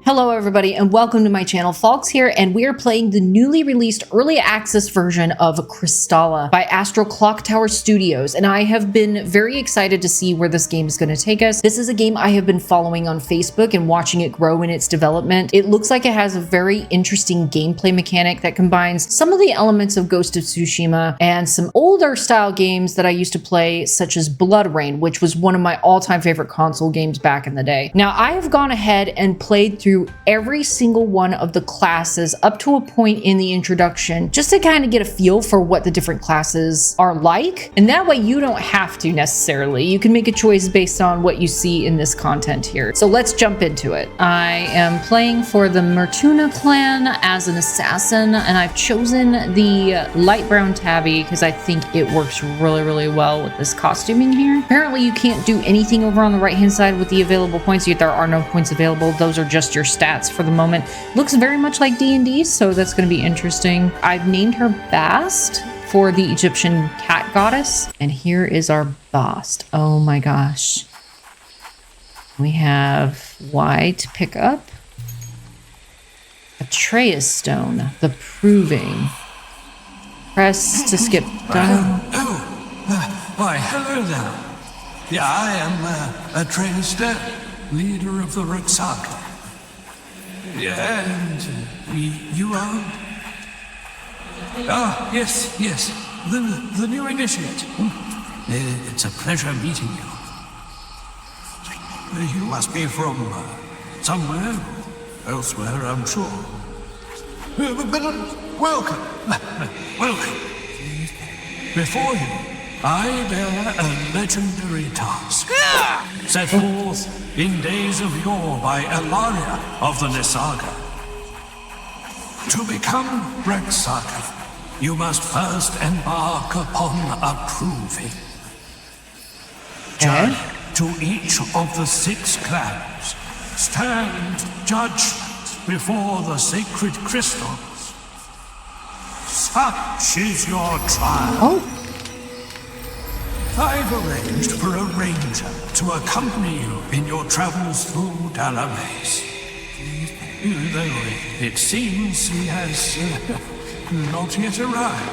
Hello everybody and welcome to my channel. Falx here, and we are playing the newly released early access version of Kristala by Astral Clocktower Studios, and I have been very excited to see where this game is going to take us. This is a game I have been following on Facebook and watching it grow in its development. It looks like it has a very interesting gameplay mechanic that combines some of the elements of Ghost of Tsushima and some older style games that I used to play, such as Blood Rain, which was one of my all-time favorite console games back in the day. Now, I have gone ahead and played through every single one of the classes up to a point in the introduction, just to kind of get a feel for what the different classes are like. And that way you don't have to necessarily. You can make a choice based on what you see in this content here. So let's jump into it. I am playing for the Mertuna clan as an assassin, and I've chosen the light brown tabby because I think it works really well with this costuming here. Apparently you can't do anything over on the right hand side with the available points, yet there are no points available. Those are just your stats for the moment. Looks very much like D&D, so that's going to be interesting. I've named her Bast for the Egyptian cat goddess, and here is our Bast. Oh my gosh. We have Y to pick up, Atreus stone, the proving. Press to skip down. Why, hello there. Yeah, I am Atreus Stone, leader of the Ruxaka. Yeah, and you are? Ah, yes, the new initiate. It's a pleasure meeting you. You must be from somewhere, elsewhere, I'm sure. But welcome. Before you, I bear a legendary task, set forth in days of yore by Elaria of the Nisaga. To become Ruxaka, you must first embark upon a proving. Journey to each of the 6 clans. Stand judgment before the sacred crystals. Such is your trial. Oh. I've arranged for a ranger to accompany you in your travels through BattleMage. Though it seems he has not yet arrived.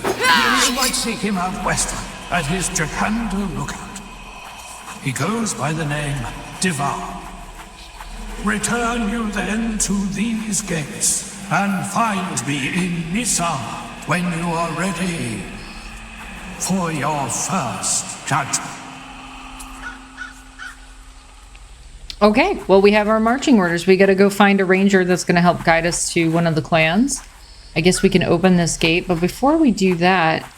You might seek him out westward at his Jakanda lookout. He goes by the name Devour. Return you then to these gates and find me in Nisama when you are ready for your first judgment. Okay, well, we have our marching orders. We got to go find a ranger that's going to help guide us to one of the clans. I guess we can open this gate, but before we do that,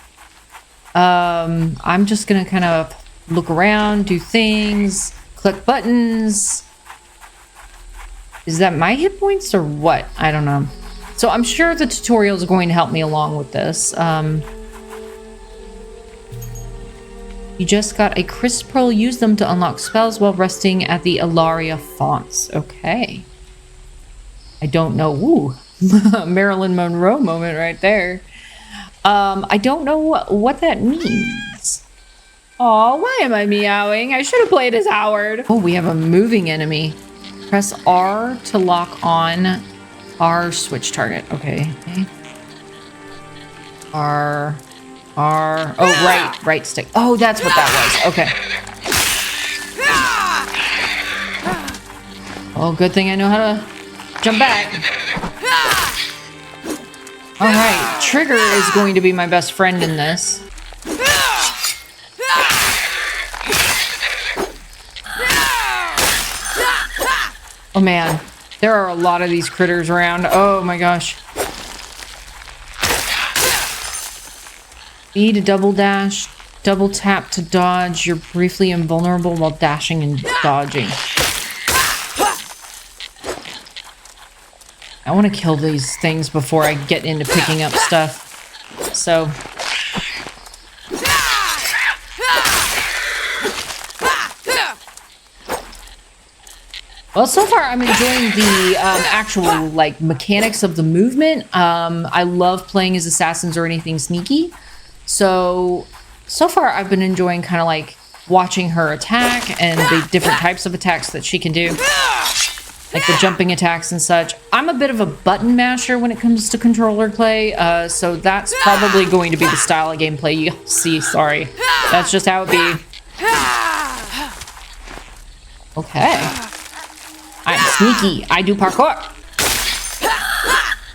I'm just going to kind of look around, do things, click buttons. Is that my hit points or what? I don't know. So I'm sure the tutorial is going to help me along with this. You just got a crisp pearl. Use them to unlock spells while resting at the Elaria fonts. Okay. I don't know. Ooh. Marilyn Monroe moment right there. I don't know what that means. Aw, why am I meowing? I should have played as Howard. Oh, we have a moving enemy. Press R to lock on our switch target. Okay. R. Oh, right stick. Oh, that's what that was. Okay. Oh, good thing I know how to jump back. All right, Trigger is going to be my best friend in this. Oh man, there are a lot of these critters around. Oh my gosh. B to double dash, double tap to dodge. You're briefly invulnerable while dashing and dodging. I want to kill these things before I get into picking up stuff. So. Well, so far I'm enjoying the actual like mechanics of the movement. I love playing as assassins or anything sneaky. So far I've been enjoying kind of like watching her attack and the different types of attacks that she can do. like the jumping attacks and such. I'm a bit of a button masher when it comes to controller play, so that's probably going to be the style of gameplay you'll see. Sorry. That's just how it be. Okay. I'm sneaky. I do parkour.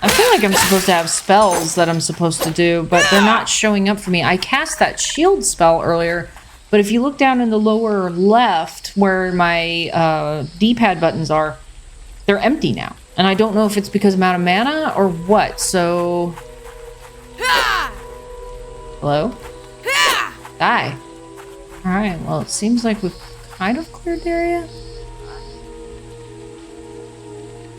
I feel like I'm supposed to have spells that I'm supposed to do, but they're not showing up for me. I cast that shield spell earlier, but if you look down in the lower left where my D-pad buttons are, they're empty now. And I don't know if it's because I'm out of mana or what, so... Hello? Die. Alright, well, it seems like we've kind of cleared the area.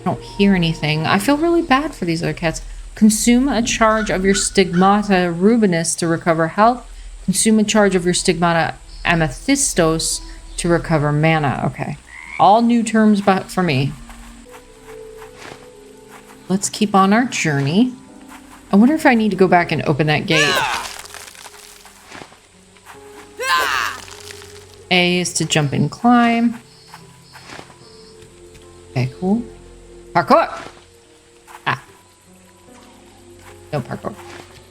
I don't hear anything. I feel really bad for these other cats. Consume a charge of your Stigmata Rubinus to recover health. Consume a charge of your Stigmata Amethystos to recover mana. Okay. All new terms but for me. Let's keep on our journey. I wonder if I need to go back and open that gate. A is to jump and climb. Okay, cool. Parkour! Ah. No parkour.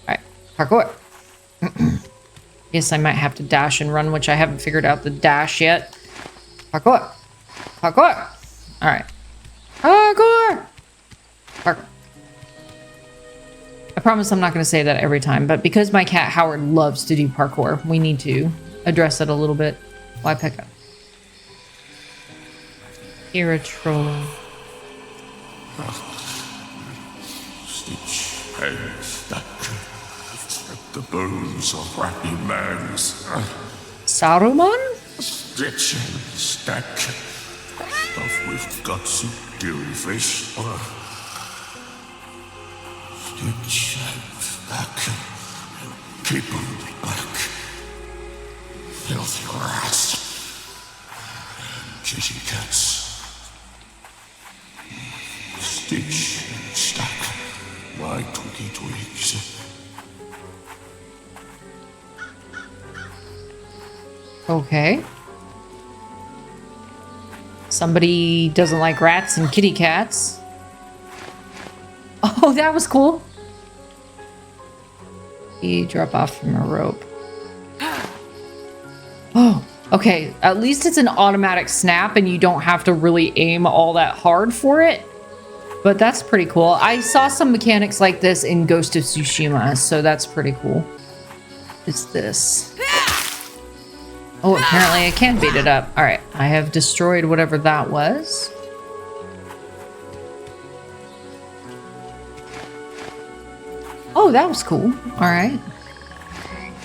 Alright, parkour. Yes, I might have to dash and run, which I haven't figured out the dash yet. Parkour! Parkour! Alright. Parkour! Parkour. I promise I'm not going to say that every time, but because my cat Howard loves to do parkour, we need to address it a little bit. Why pick up? Here a troll. Stitch and stack at the bones of happy man's. Saruman? Stitch and stack stuff with guts and fury face. Stitch and stack and keep on back. Filthy rats and kitty cats. Stitch and stack my twiggy twigs. Okay. Somebody doesn't like rats and kitty cats. Oh, that was cool. You drop off from a rope. Oh, okay. At least it's an automatic snap and you don't have to really aim all that hard for it. But that's pretty cool. I saw some mechanics like this in Ghost of Tsushima, so that's pretty cool. It's this. Oh, apparently I can beat it up. All right, I have destroyed whatever that was. Oh, that was cool. All right.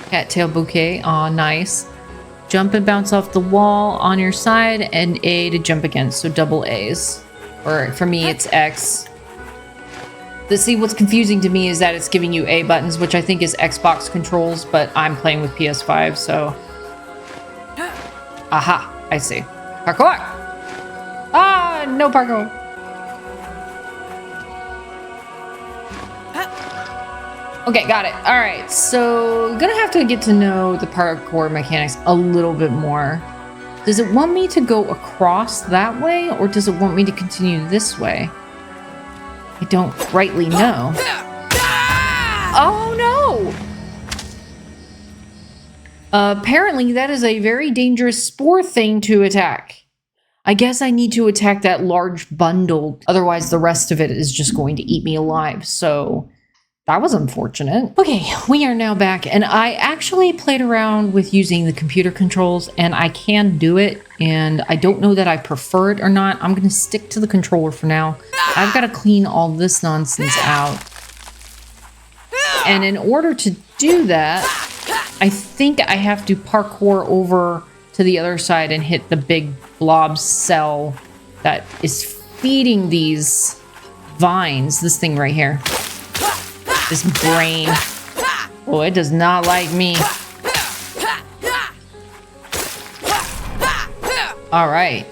Cattail bouquet. Aw, nice. Jump and bounce off the wall on your side, and A to jump against, so double A's. Or for me, it's X. See, what's confusing to me is that it's giving you A buttons, which I think is Xbox controls, but I'm playing with PS5, so... Aha, I see. Parkour! Ah, no parkour. Okay, got it. All right, so gonna have to get to know the parkour mechanics a little bit more. Does it want me to go across that way, or does it want me to continue this way? I don't rightly know. Oh no! Apparently that is a very dangerous spore thing to attack. I guess I need to attack that large bundle, otherwise the rest of it is just going to eat me alive, so... That was unfortunate. Okay, we are now back, and I actually played around with using the computer controls, and I can do it, and I don't know that I prefer it or not. I'm gonna stick to the controller for now. I've got to clean all this nonsense out. And in order to do that, I think I have to parkour over to the other side and hit the big blob cell that is feeding these vines, this thing right here. This brain. Oh, it does not like me. Alright.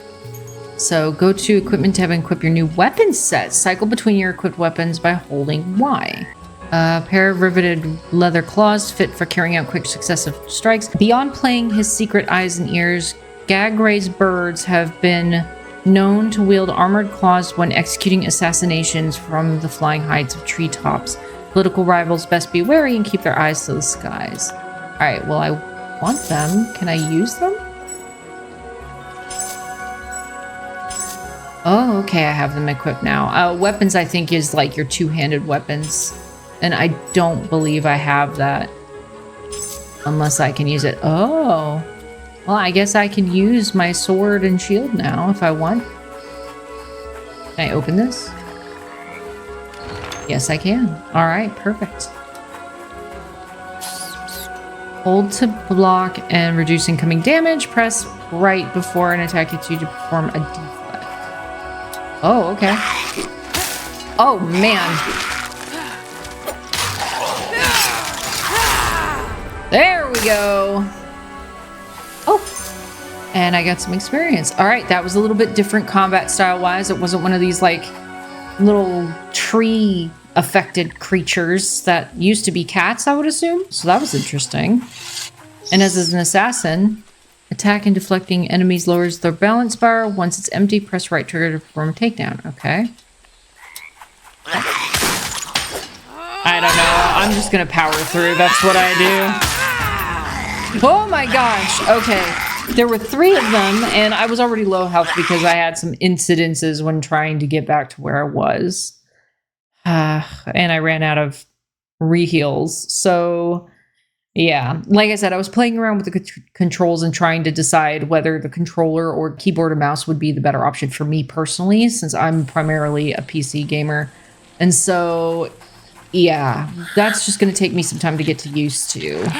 So go to equipment tab and equip your new weapon set. Cycle between your equipped weapons by holding Y. A pair of riveted leather claws fit for carrying out quick successive strikes. Beyond playing his secret eyes and ears, Gag Ray's birds have been known to wield armored claws when executing assassinations from the flying heights of treetops. Political rivals best be wary and keep their eyes to the skies. All right, well, I want them. Can I use them? Oh, okay, I have them equipped now. Weapons, I think, is like your two-handed weapons. And I don't believe I have that. Unless I can use it. Oh. Well, I guess I can use my sword and shield now if I want. Can I open this? Yes, I can. All right, perfect. Hold to block and reduce incoming damage. Press right before an attack hits you to perform a deflect. Oh, okay. Oh, man. There we go. Oh, and I got some experience. All right, that was a little bit different combat style-wise. It wasn't one of these, like, little tree-affected creatures that used to be cats, I would assume. So that was interesting. And as an assassin, attack and deflecting enemies lowers their balance bar. Once it's empty, press right trigger to perform a takedown. Okay. I don't know. I'm just going to power through. That's what I do. Oh my gosh. Okay. There were 3 of them, and I was already low health because I had some incidences when trying to get back to where I was. And I ran out of re-heals. So, yeah. Like I said, I was playing around with the controls and trying to decide whether the controller or keyboard and mouse would be the better option for me personally, since I'm primarily a PC gamer. And so, yeah, that's just going to take me some time to get used to.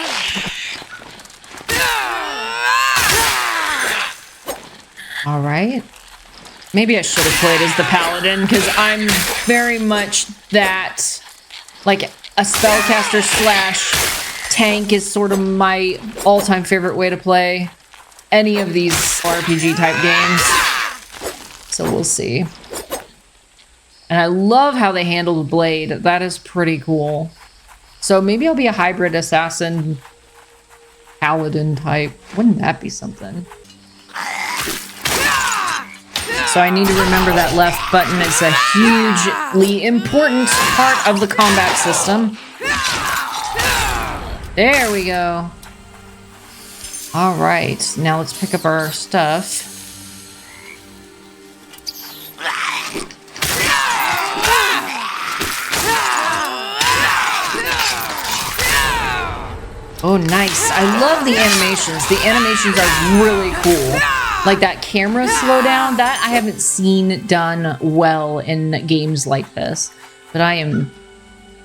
All right. Maybe I should have played as the paladin because I'm very much that, like, a spellcaster / tank is sort of my all-time favorite way to play any of these RPG type games. So we'll see. And I love how they handle the blade. That is pretty cool. So maybe I'll be a hybrid assassin paladin type. Wouldn't that be something? So I need to remember that left button is a hugely important part of the combat system. There we go. All right, now let's pick up our stuff. Oh, nice. I love the animations. The animations are really cool. Like that camera slowdown, that I haven't seen done well in games like this. But I am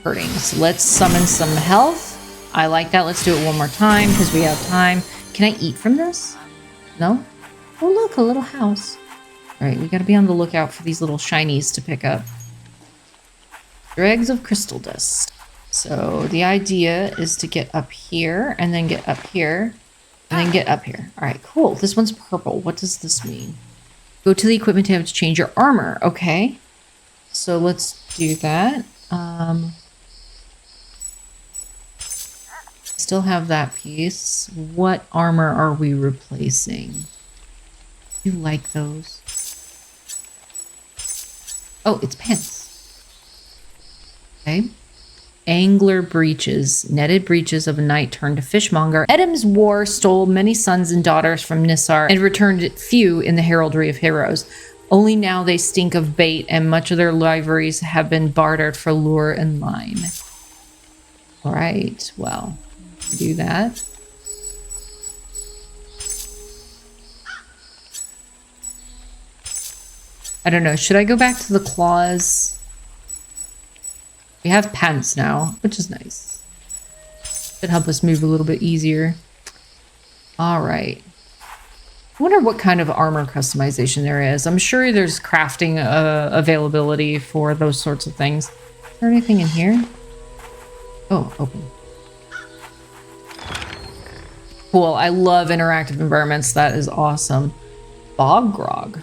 hurting. So let's summon some health. I like that. Let's do it one more time because we have time. Can I eat from this? No? Oh, look, a little house. All right, we got to be on the lookout for these little shinies to pick up. Dregs of crystal dust. So the idea is to get up here and then get up here. And then get up here. All right, cool. This one's purple. What does this mean? Go to the equipment tab to change your armor. Okay. So let's do that. Still have that piece. What armor are we replacing? You like those? Oh, it's pants. Okay. Angler breeches, netted breeches of a knight turned to fishmonger. Edom's war stole many sons and daughters from Nissar and returned few in the heraldry of heroes. Only now they stink of bait, and much of their liveries have been bartered for lure and line. All right, well, do that. I don't know, should I go back to the claws? We have pants now, which is nice. Should help us move a little bit easier. All right. I wonder what kind of armor customization there is. I'm sure there's crafting availability for those sorts of things. Is there anything in here? Oh, open. Cool. I love interactive environments. That is awesome. Bog grog.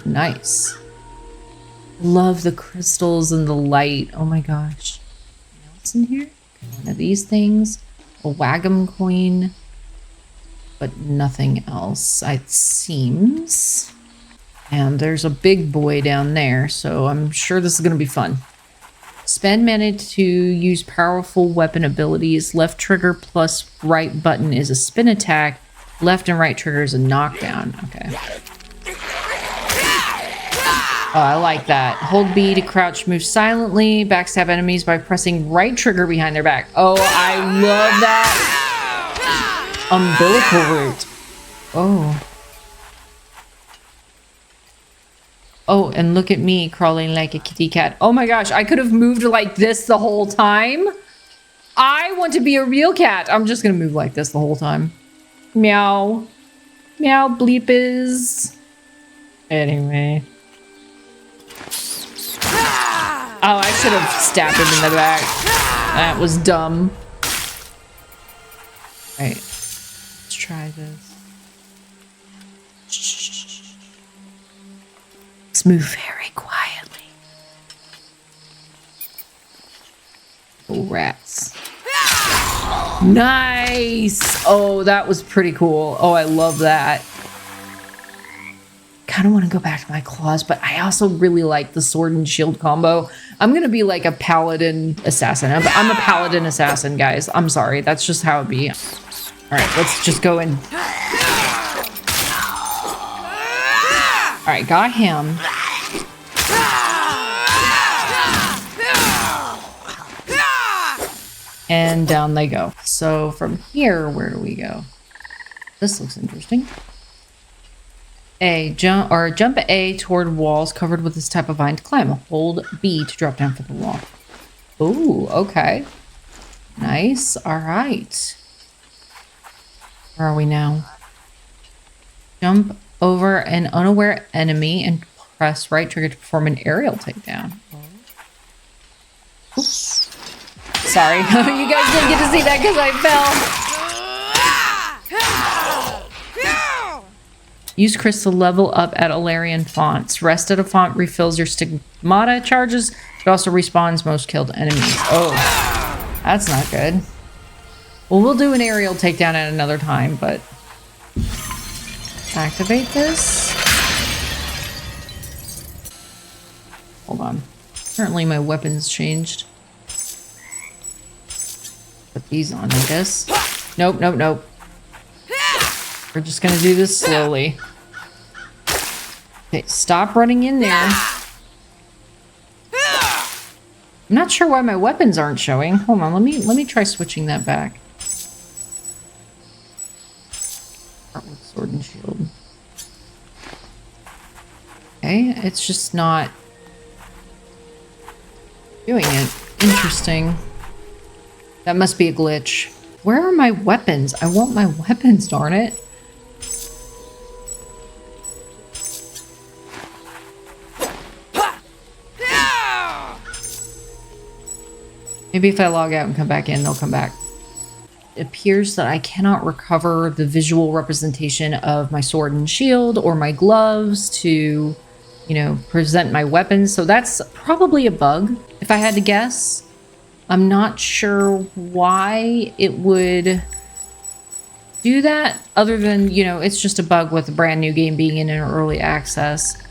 Nice. Love the crystals and the light. Oh my gosh. What's in here? One of these things. A Wagam coin. But nothing else, it seems. And there's a big boy down there, so I'm sure this is going to be fun. Spend mana to use powerful weapon abilities. Left trigger plus right button is a spin attack. Left and right trigger is a knockdown. Okay. Oh, I like that. Hold B to crouch, move silently. Backstab enemies by pressing right trigger behind their back. Oh, I love that. Umbilical root. Oh. Oh, and look at me crawling like a kitty cat. Oh my gosh, I could have moved like this the whole time. I want to be a real cat. I'm just gonna move like this the whole time. Meow. Meow bleepers. Anyway. Oh, I should have stabbed him in the back. That was dumb. Alright. Let's try this. Let's move very quietly. Oh, rats. Nice! Oh, that was pretty cool. Oh, I love that. Kind of want to go back to my claws, but I also really like the sword and shield combo. I'm going to be like a paladin assassin. I'm a paladin assassin, guys. I'm sorry. That's just how it be. All right, let's just go in. All right, got him. And down they go. So from here, where do we go? This looks interesting. Jump A toward walls covered with this type of vine to climb. Hold B to drop down from the wall. Ooh, okay. Nice. All right. Where are we now? Jump over an unaware enemy and press right trigger to perform an aerial takedown. Oops. Sorry. You guys didn't get to see that because I fell. Use Kristala level up at Alarian fonts. Rest at a font refills your stigmata charges. It also respawns most killed enemies. Oh, that's not good. Well, we'll do an aerial takedown at another time, but activate this. Hold on. Apparently my weapons changed. Put these on, I guess. Nope, nope, nope. We're just gonna do this slowly. Okay, stop running in there. I'm not sure why my weapons aren't showing. Hold on, let me try switching that back. Start with sword and shield. Okay, it's just not doing it. Interesting. That must be a glitch. Where are my weapons? I want my weapons, darn it. Maybe if I log out and come back in, they'll come back. It appears that I cannot recover the visual representation of my sword and shield or my gloves to, you know, present my weapons. So that's probably a bug, if I had to guess. I'm not sure why it would do that, other than, you know, it's just a bug with a brand new game being in an early access.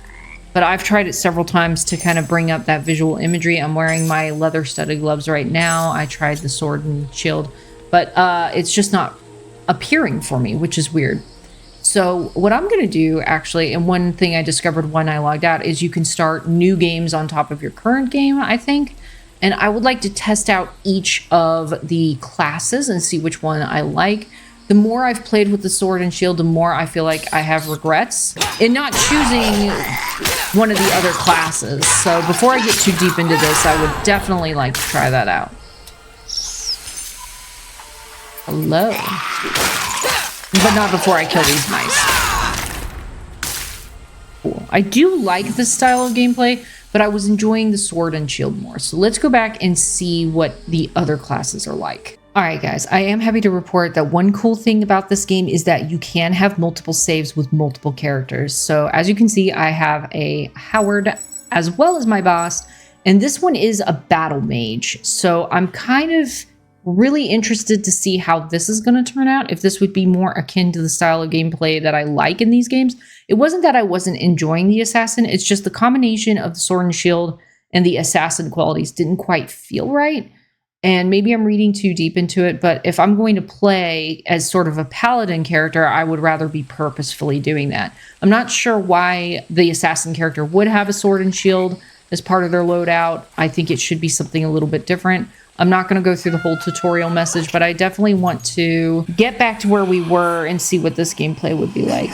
But I've tried it several times to kind of bring up that visual imagery. I'm wearing my leather studded gloves right now. I tried the sword and shield, but it's just not appearing for me, which is weird. So what I'm going to do, actually, and one thing I discovered when I logged out, is you can start new games on top of your current game, I think. And I would like to test out each of the classes and see which one I like. The more I've played with the sword and shield, the more I feel like I have regrets in not choosing one of the other classes. So before I get too deep into this, I would definitely like to try that out. Hello. But not before I kill these mice. Cool. I do like this style of gameplay, but I was enjoying the sword and shield more. So let's go back and see what the other classes are like. All right, guys, I am happy to report that one cool thing about this game is that you can have multiple saves with multiple characters. So as you can see, I have a Howard as well as my boss, and this one is a battle mage. So I'm kind of really interested to see how this is going to turn out, if this would be more akin to the style of gameplay that I like in these games. It wasn't that I wasn't enjoying the assassin, it's just the combination of the sword and shield and the assassin qualities didn't quite feel right. And maybe I'm reading too deep into it, but if I'm going to play as sort of a paladin character, I would rather be purposefully doing that. I'm not sure why the assassin character would have a sword and shield as part of their loadout. I think it should be something a little bit different. I'm not going to go through the whole tutorial message, but I definitely want to get back to where we were and see what this gameplay would be like.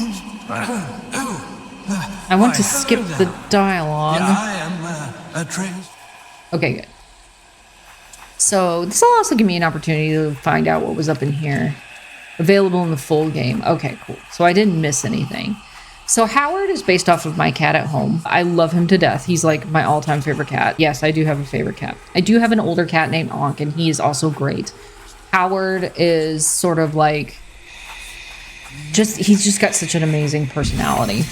I want to skip the dialogue. Okay, good. So this will also give me an opportunity to find out what was up in here. Available in the full game. Okay, cool. So I didn't miss anything. So Howard is based off of my cat at home. I love him to death. He's like my all-time favorite cat. Yes, I do have a favorite cat. I do have an older cat named Ankh, and he is also great. Howard is sort of like... he's just got such an amazing personality.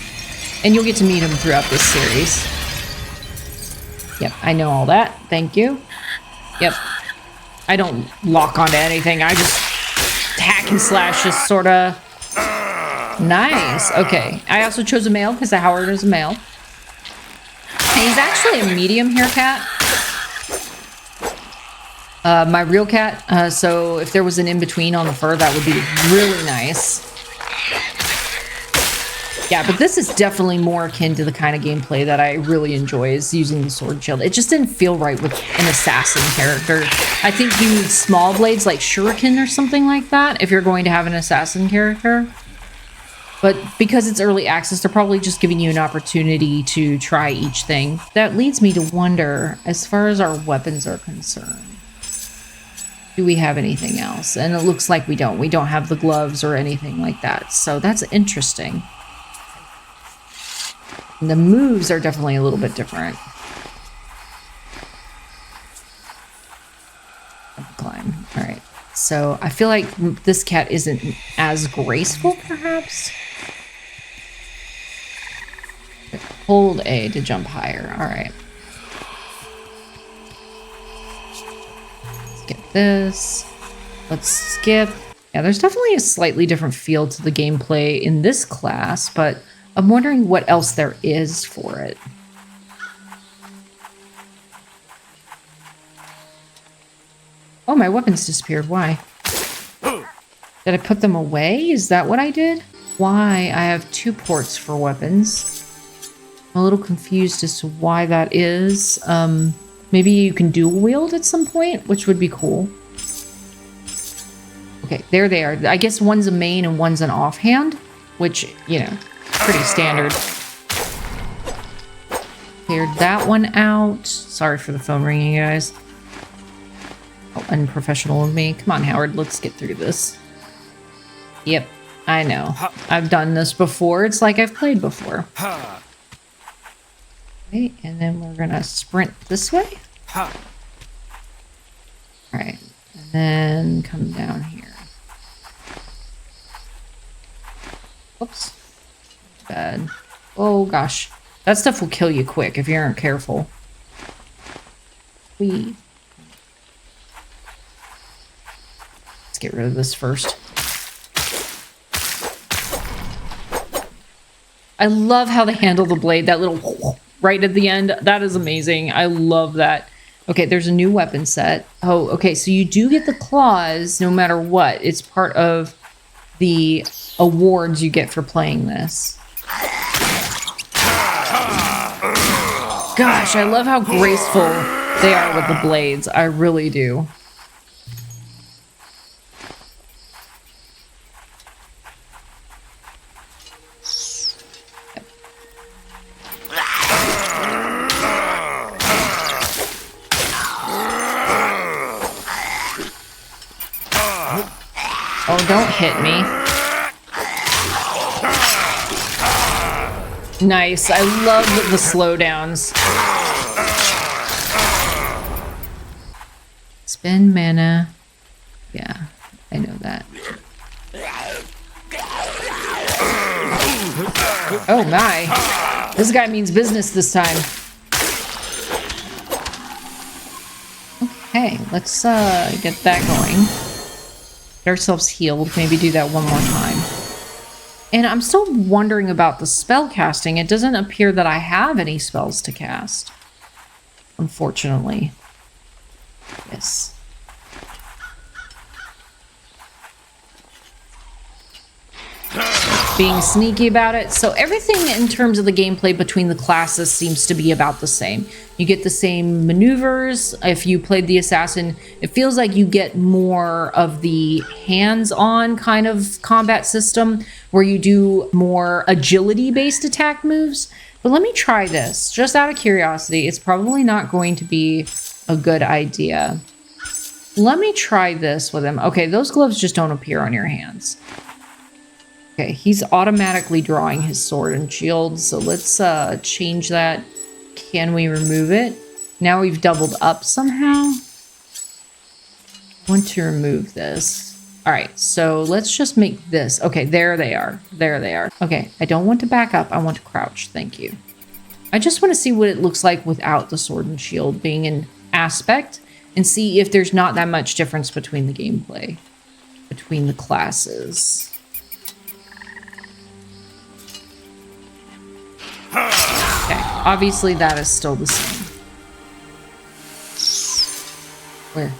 And you'll get to meet him throughout this series. Yep, I know all that. Thank you. Yep. I don't lock onto anything. I just hack and slash, just sort of... Nice. Okay. I also chose a male because the Howard is a male. And he's actually a medium hair cat. My real cat. So if there was an in-between on the fur, that would be really nice. Yeah, but this is definitely more akin to the kind of gameplay that I really enjoy, is using the sword shield. It just didn't feel right with an assassin character. I think you need small blades like shuriken or something like that if you're going to have an assassin character. But because it's early access, they're probably just giving you an opportunity to try each thing. That leads me to wonder, as far as our weapons are concerned, do we have anything else? And it looks like we don't. We don't have the gloves or anything like that. So that's interesting. And the moves are definitely a little bit different. Climb. All right. So I feel like this cat isn't as graceful, perhaps. Hold A to jump higher. All right. Let's get this. Let's skip. Yeah, there's definitely a slightly different feel to the gameplay in this class, but I'm wondering what else there is for it. Oh, my weapons disappeared. Why? Did I put them away? Is that what I did? Why? I have 2 ports for weapons. I'm a little confused as to why that is. Maybe you can dual wield at some point, which would be cool. Okay, there they are. I guess one's a main and one's an offhand, which, you know, pretty standard. Cleared that one out. Sorry for the phone ringing, guys. Oh, unprofessional of me. Come on, Howard, let's get through this. Yep, I know. I've done this before. It's like I've played before. Okay, and then we're gonna sprint this way. Alright, and then come down here. Whoops. Bad. Oh gosh. That stuff will kill you quick if you aren't careful. Let's get rid of this first. I love how they handle the blade, that little right at the end. That is amazing. I love that. Okay, there's a new weapon set. Oh, okay, so you do get the claws no matter what. It's part of the awards you get for playing this. Gosh, I love how graceful they are with the blades. I really do. Oh, don't hit me. Nice. I love the slowdowns. Spend mana. Yeah, I know that. Oh my. This guy means business this time. Okay, let's get that going. Get ourselves healed. Maybe do that one more time. And I'm still wondering about the spell casting. It doesn't appear that I have any spells to cast. Unfortunately. Yes. Being sneaky about it. So everything in terms of the gameplay between the classes seems to be about the same. You get the same maneuvers. If you played the assassin, it feels like you get more of the hands-on kind of combat system where you do more agility-based attack moves. But let me try this just out of curiosity. It's probably not going to be a good idea. Let me try this with him. Okay, those gloves just don't appear on your hands. Okay, he's automatically drawing his sword and shield, so let's change that. Can we remove it? Now we've doubled up somehow. I want to remove this. All right, so let's just make this. Okay, there they are. There they are. Okay, I don't want to back up. I want to crouch. Thank you. I just want to see what it looks like without the sword and shield being an aspect and see if there's not that much difference between the gameplay, between the classes. Okay, obviously that is still the same. Where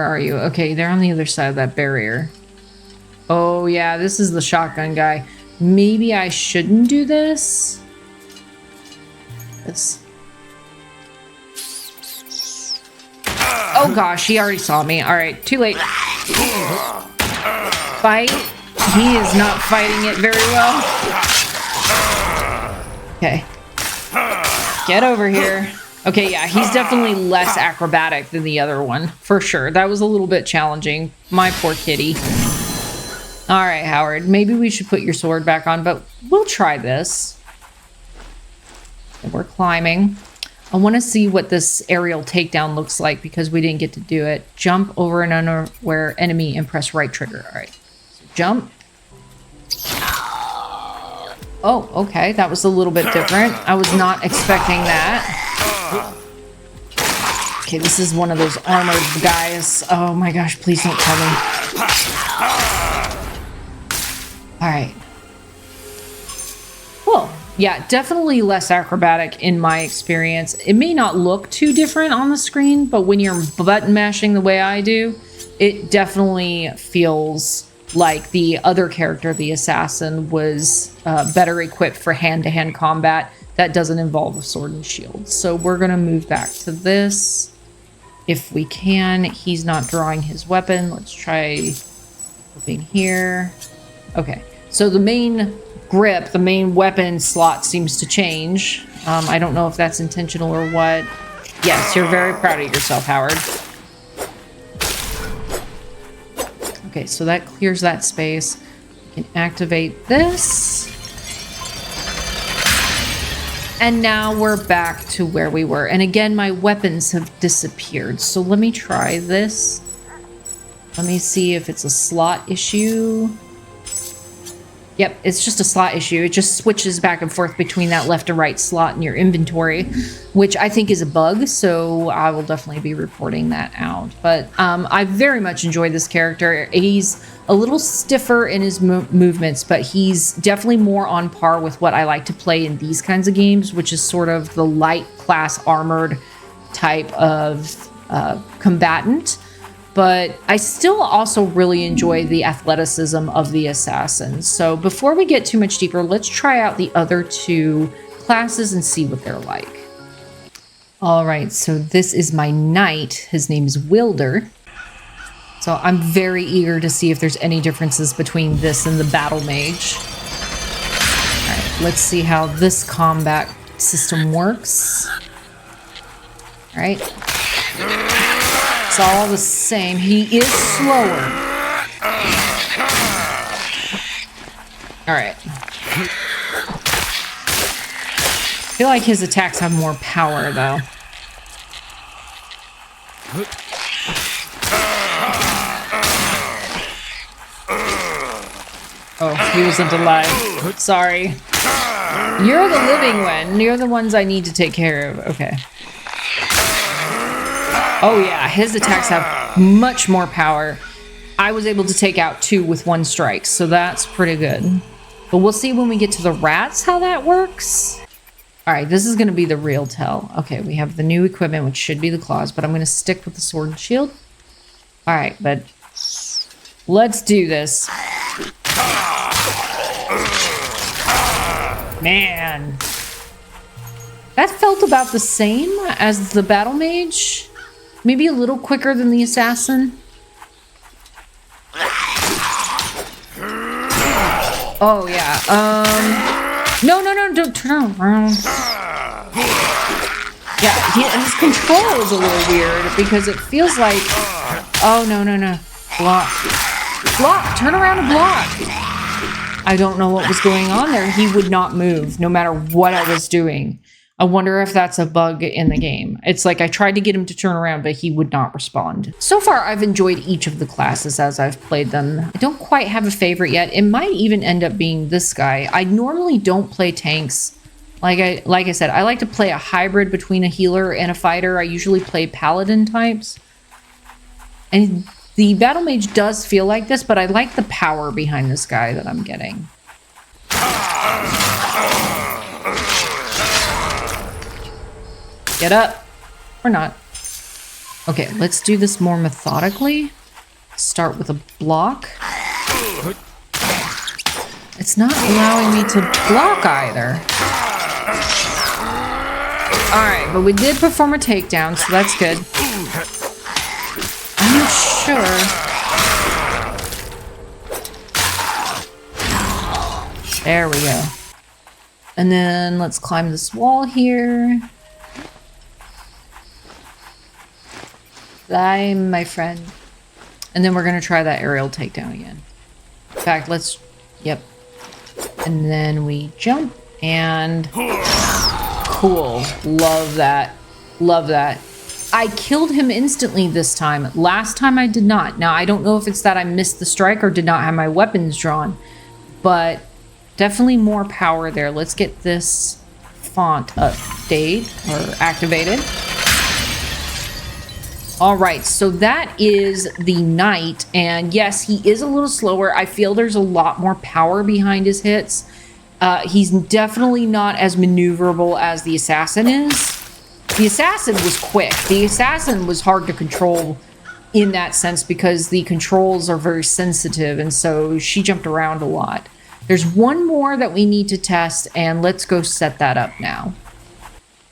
are you? Okay, they're on the other side of that barrier. Oh yeah, this is the shotgun guy. Maybe I shouldn't do this. Oh gosh, he already saw me. All right, too late. Fight. He is not fighting it very well. Okay. Get over here. Okay, yeah, he's definitely less acrobatic than the other one, for sure. That was a little bit challenging. My poor kitty. All right, Howard, maybe we should put your sword back on, but we'll try this. We're climbing. I want to see what this aerial takedown looks like because we didn't get to do it. Jump over an unaware enemy and press right trigger. All right, so jump. Oh, okay. That was a little bit different. I was not expecting that. Okay, this is one of those armored guys. Oh my gosh, please don't tell me. All right. Well, yeah, definitely less acrobatic in my experience. It may not look too different on the screen, but when you're button mashing the way I do, it definitely feels like the other character, the assassin, was better equipped for hand-to-hand combat that doesn't involve a sword and shield. So we're going to move back to this if we can. He's not drawing his weapon. Let's try flipping here. Okay, so the main grip, the main weapon slot seems to change. I don't know if that's intentional or what. Yes, you're very proud of yourself, Howard. Okay, so that clears that space. We can activate this. And now we're back to where we were. And again, my weapons have disappeared. So let me try this. Let me see if it's a slot issue. Yep, it's just a slot issue. It just switches back and forth between that left and right slot in your inventory, which I think is a bug, so I will definitely be reporting that out. But I very much enjoy this character. He's a little stiffer in his movements, but he's definitely more on par with what I like to play in these kinds of games, which is sort of the light class armored type of combatant. But I still also really enjoy the athleticism of the assassin. So before we get too much deeper, let's try out the other two classes and see what they're like. All right, so this is my knight. His name is Wilder. So I'm very eager to see if there's any differences between this and the BattleMage. All right, let's see how this combat system works. All right. It's all the same. He is slower. All right. I feel like his attacks have more power, though. Oh, he wasn't alive. Sorry. You're the living one. You're the ones I need to take care of. Okay. Oh yeah, his attacks have much more power. I was able to take out 2 with 1 strike, so that's pretty good. But we'll see when we get to the rats how that works. All right, this is going to be the real tell. Okay, we have the new equipment, which should be the claws, but I'm going to stick with the sword and shield. All right, but let's do this. Man. That felt about the same as the battle mage. Maybe a little quicker than the assassin. Oh, yeah. No, don't turn around. Yeah, his control is a little weird because it feels like... Oh, no. Block. Turn around and block. I don't know what was going on there. He would not move no matter what I was doing. I wonder if that's a bug in the game. It's like I tried to get him to turn around, but he would not respond. So far, I've enjoyed each of the classes as I've played them. I don't quite have a favorite yet. It might even end up being this guy. I normally don't play tanks. Like I said, I like to play a hybrid between a healer and a fighter. I usually play paladin types. And the battle mage does feel like this, but I like the power behind this guy that I'm getting. Get up. Or not. Okay, let's do this more methodically. Start with a block. It's not allowing me to block either. Alright, but we did perform a takedown, so that's good. I'm not sure. There we go. And then let's climb this wall here. Fly, my friend. And then we're going to try that aerial takedown again. In fact, let's... Yep. And then we jump and... Cool. Love that. Love that. I killed him instantly this time. Last time I did not. Now, I don't know if it's that I missed the strike or did not have my weapons drawn. But definitely more power there. Let's get this font update or activated. All right, so that is the knight, and yes, he is a little slower. I feel there's a lot more power behind his hits. He's definitely not as maneuverable as the assassin is. The assassin was quick. The assassin was hard to control in that sense because the controls are very sensitive, and so she jumped around a lot. There's one more that we need to test, and let's go set that up now.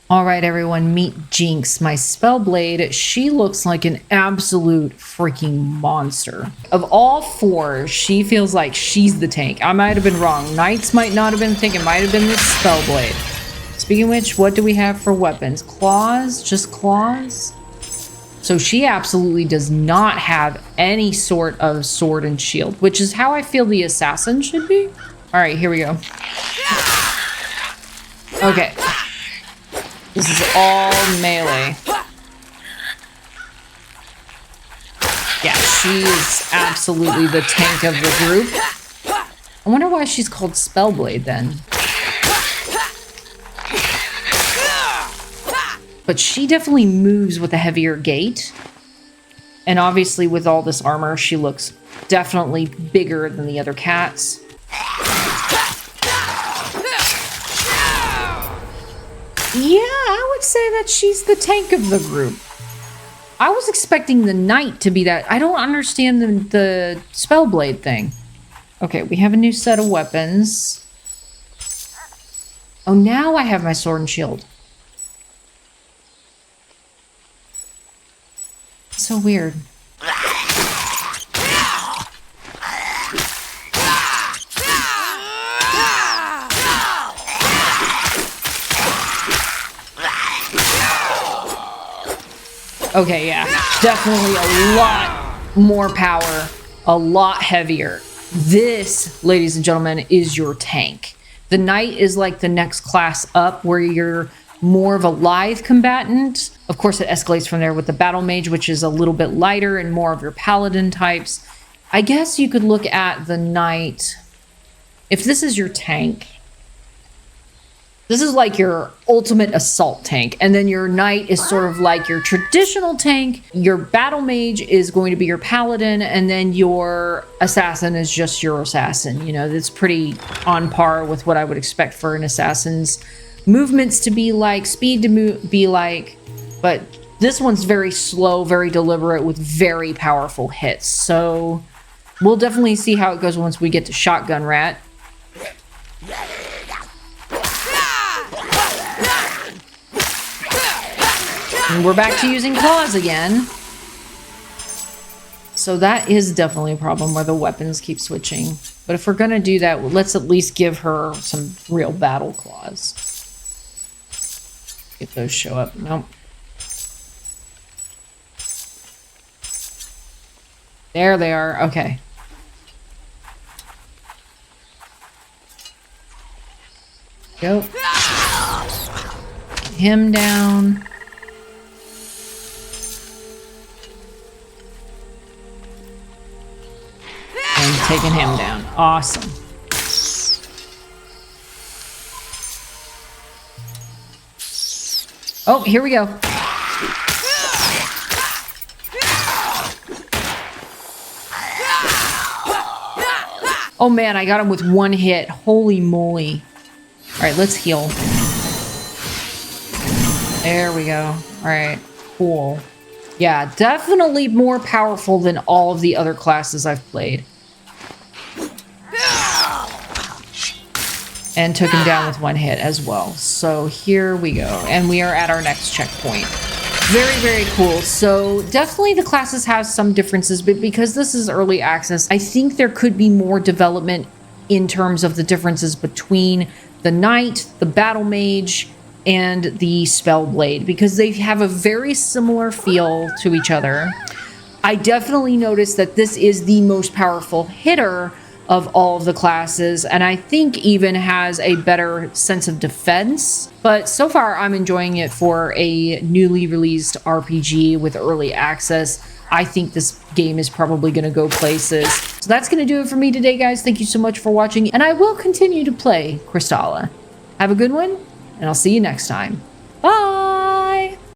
All right, everyone, meet Jinx, my SpellBlade. She looks like an absolute freaking monster. Of all 4, she feels like she's the tank. I might have been wrong. Knights might not have been the tank. It might have been this SpellBlade. Speaking of which, what do we have for weapons? Claws? Just claws? So she absolutely does not have any sort of sword and shield, which is how I feel the assassin should be. All right, here we go. Okay. This is all melee. Yeah, she is absolutely the tank of the group. I wonder why she's called SpellBlade then. But she definitely moves with a heavier gait. And obviously with all this armor, she looks definitely bigger than the other cats. Yeah, I would say that she's the tank of the group. I was expecting the knight to be that. I don't understand the SpellBlade thing. Okay, we have a new set of weapons. Oh, now I have my sword and shield. So weird. Okay, yeah, definitely a lot more power, a lot heavier. This, ladies and gentlemen, is your tank. The knight is like the next class up where you're more of a lithe combatant. Of course, it escalates from there with the battle mage, which is a little bit lighter and more of your paladin types. I guess you could look at the knight. If this is your tank, This is like your ultimate assault tank. And then your knight is sort of like your traditional tank. Your battle mage is going to be your paladin. And then your assassin is just your assassin. You know, that's pretty on par with what I would expect for an assassin's movements to be like, speed to be like. But this one's very slow, very deliberate with very powerful hits. So we'll definitely see how it goes once we get to Shotgun Rat. And we're back to using claws again. So that is definitely a problem where the weapons keep switching. But if we're going to do that, let's at least give her some real battle claws. If those show up. Nope. There they are. Okay. Go. Get him down. And taking him down. Awesome. Oh, here we go. Oh man, I got him with one hit. Holy moly. All right, let's heal. There we go. All right, cool. Yeah, definitely more powerful than all of the other classes I've played. And took him down with one hit as well. So here we go. And we are at our next checkpoint. Very, very cool. So definitely the classes have some differences, but because this is early access, I think there could be more development in terms of the differences between the Knight, the Battle Mage, and the SpellBlade, because they have a very similar feel to each other. I definitely noticed that this is the most powerful hitter of all of the classes, and I think even has a better sense of defense. But so far, I'm enjoying it for a newly released RPG with early access. I think this game is probably going to go places. So that's going to do it for me today, guys. Thank you so much for watching, and I will continue to play Kristala. Have a good one, and I'll see you next time.